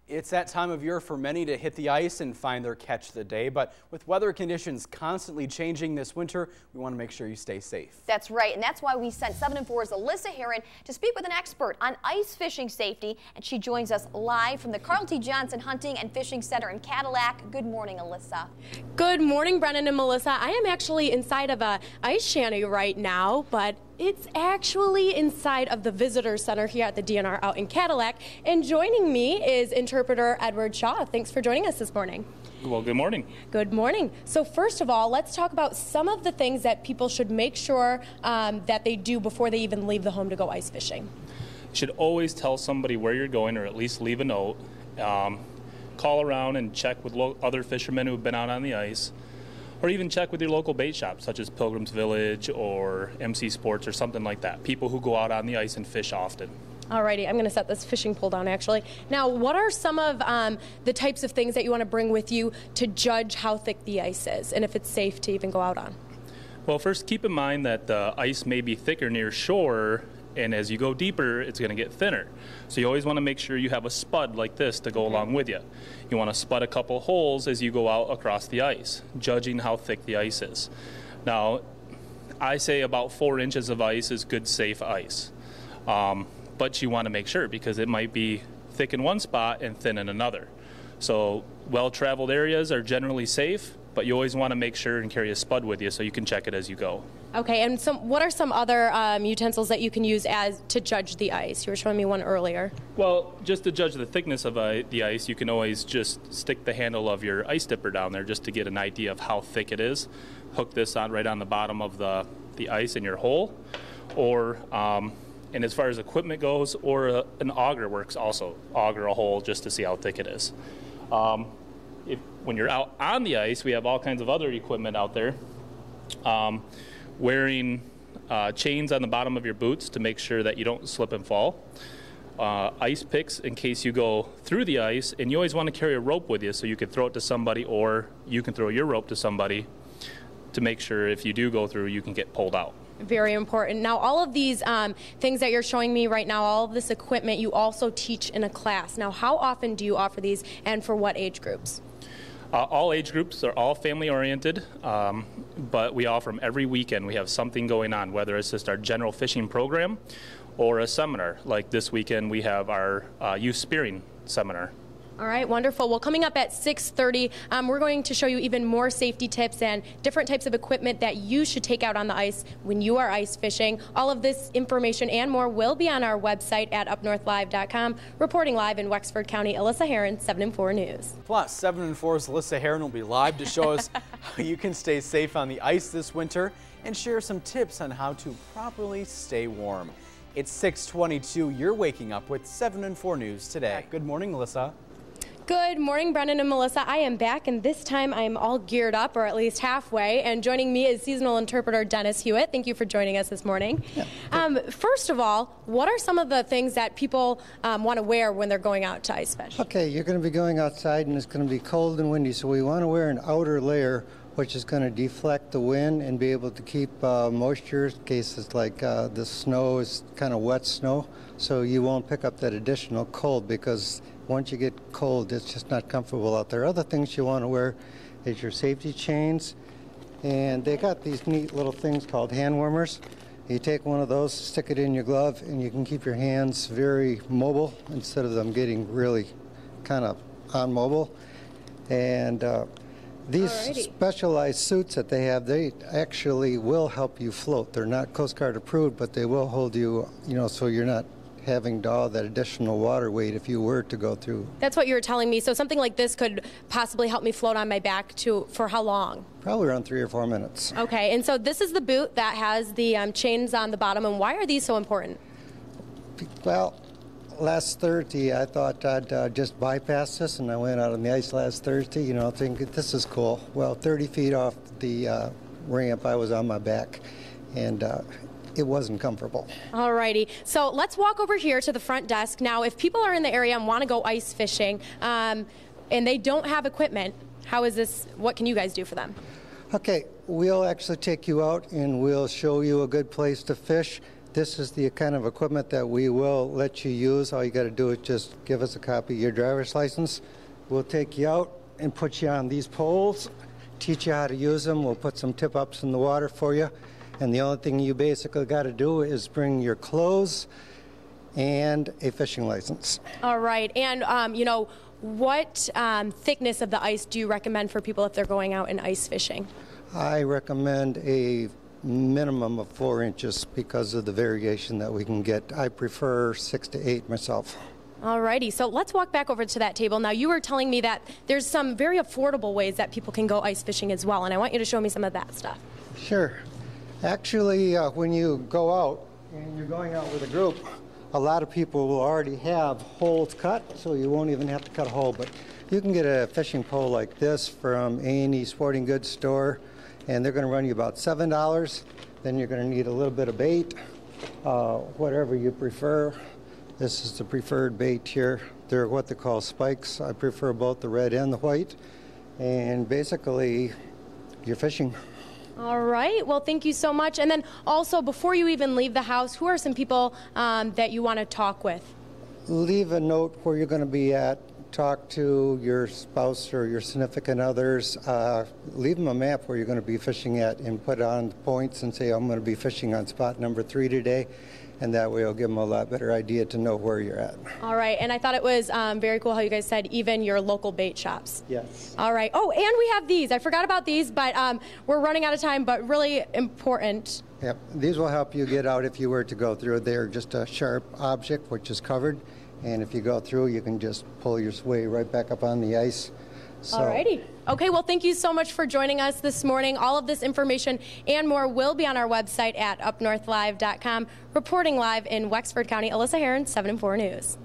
It's that time of year for many to hit the ice and find their catch of the day, but with weather conditions constantly changing this winter, we want to make sure you stay safe. That's right, and that's why we sent 7 and 4's Alyssa Heron to speak with an expert on ice fishing safety, and she joins us live from the Carl T. Johnson Hunting and Fishing Center in Cadillac. Good morning, Alyssa. Good morning, Brennan and Melissa. I am actually inside of a ice shanty right now, but it's actually inside of the visitor center here at the DNR out in Cadillac. And joining me is interpreter Edward Shaw. Thanks for joining us this morning. Well, good morning. Good morning. So first of all, let's talk about some of the things that people should make sure that they do before they even leave the home to go ice fishing. You should always tell somebody where you're going, or at least leave a note. Call around and check with other fishermen who have been out on the ice, or even check with your local bait shop, such as Pilgrim's Village or MC Sports or something like that. People who go out on the ice and fish often. Alrighty, I'm going to set this fishing pole down actually. Now, what are some of the types of things that you want to bring with you to judge how thick the ice is and if it's safe to even go out on? Well, first keep in mind that the ice may be thicker near shore, and as you go deeper, it's going to get thinner. So you always want to make sure you have a spud like this to go along with you. You want to spud a couple holes as you go out across the ice, judging how thick the ice is. Now, I say about 4 inches of ice is good, safe ice. But you want to make sure, because it might be thick in one spot and thin in another. So well-traveled areas are generally safe, but you always want to make sure and carry a spud with you so you can check it as you go. Okay, and what are some other utensils that you can use to judge the ice? You were showing me one earlier. Well, just to judge the thickness of the ice, you can always just stick the handle of your ice dipper down there just to get an idea of how thick it is. Hook this on right on the bottom of the ice in your hole, or and as far as equipment goes, or an auger works also. Auger a hole just to see how thick it is. When you're out on the ice, we have all kinds of other equipment out there. Wearing chains on the bottom of your boots to make sure that you don't slip and fall. Ice picks in case you go through the ice, and you always want to carry a rope with you so you can throw it to somebody, or you can throw your rope to somebody to make sure if you do go through, you can get pulled out. Very important. Now, all of these things that you're showing me right now, all of this equipment, you also teach in a class. Now, how often do you offer these, and for what age groups? All age groups are all family-oriented, but we offer them every weekend. We have something going on, whether it's just our general fishing program or a seminar. Like this weekend, we have our youth spearing seminar. All right, wonderful. Well, coming up at 6:30, we're going to show you even more safety tips and different types of equipment that you should take out on the ice when you are ice fishing. All of this information and more will be on our website at UpNorthLive.com. Reporting live in Wexford County, Alyssa Heron, 7 and 4 News. Plus, 7 and 4's Alyssa Heron will be live to show us how you can stay safe on the ice this winter and share some tips on how to properly stay warm. It's 6:22. You're waking up with 7 and 4 News today. Good morning, Alyssa. Good morning, Brennan and Melissa. I am back, and this time I'm all geared up, or at least halfway, and joining me is seasonal interpreter Dennis Hewitt. Thank you for joining us this morning. Yeah. First of all, what are some of the things that people want to wear when they're going out to ice fish? Okay, you're going to be going outside, and it's going to be cold and windy, so we want to wear an outer layer which is going to deflect the wind and be able to keep moisture in cases like the snow is kind of wet snow, so you won't pick up that additional cold, because once you get cold, it's just not comfortable out there. Other things you want to wear is your safety chains, and they got these neat little things called hand warmers. You take one of those, stick it in your glove, and you can keep your hands very mobile instead of them getting really kind of unmobile. And these specialized suits that they have, they actually will help you float. They're not Coast Guard approved, but they will hold you, so you're not having to all that additional water weight if you were to go through. That's what you were telling me. So something like this could possibly help me float on my back for how long? Probably around 3 or 4 minutes. Okay, and so this is the boot that has the chains on the bottom, and why are these so important? Well, last Thursday I thought I'd just bypass this, and I went out on the ice last Thursday, thinking this is cool. Well, 30 feet off the ramp I was on my back, and it wasn't comfortable. All righty. So let's walk over here to the front desk. Now, if people are in the area and want to go ice fishing and they don't have equipment, what can you guys do for them? Okay, we'll actually take you out and we'll show you a good place to fish. This is the kind of equipment that we will let you use. All you got to do is just give us a copy of your driver's license. We'll take you out and put you on these poles, teach you how to use them. We'll put some tip-ups in the water for you. And the only thing you basically got to do is bring your clothes and a fishing license. All right. And, you know, what thickness of the ice do you recommend for people if they're going out and ice fishing? I recommend a minimum of 4 inches because of the variation that we can get. I prefer 6 to 8 myself. Alrighty, so let's walk back over to that table. Now, you were telling me that there's some very affordable ways that people can go ice fishing as well, and I want you to show me some of that stuff. Sure. Actually, when you go out and you're going out with a group, a lot of people will already have holes cut, so you won't even have to cut a hole. But you can get a fishing pole like this from A&E Sporting Goods store, and they're going to run you about $7. Then you're going to need a little bit of bait, whatever you prefer. This is the preferred bait here. They're what they call spikes. I prefer both the red and the white. And basically, you're fishing. All right. Well, thank you so much. And then also, before you even leave the house, who are some people that you want to talk with? Leave a note where you're going to be at. Talk to your spouse or your significant others. Leave them a map where you're going to be fishing at and put on the points and say, I'm going to be fishing on spot number 3 today. And that way it'll give them a lot better idea to know where you're at. All right. And I thought it was very cool how you guys said even your local bait shops. Yes. All right. Oh, and we have these. I forgot about these, but we're running out of time, but really important. Yep. These will help you get out if you were to go through. They're just a sharp object which is covered. And if you go through, you can just pull your way right back up on the ice. So. All righty. Okay, well, thank you so much for joining us this morning. All of this information and more will be on our website at UpNorthLive.com. Reporting live in Wexford County, Alyssa Heron, 7 and 4 News.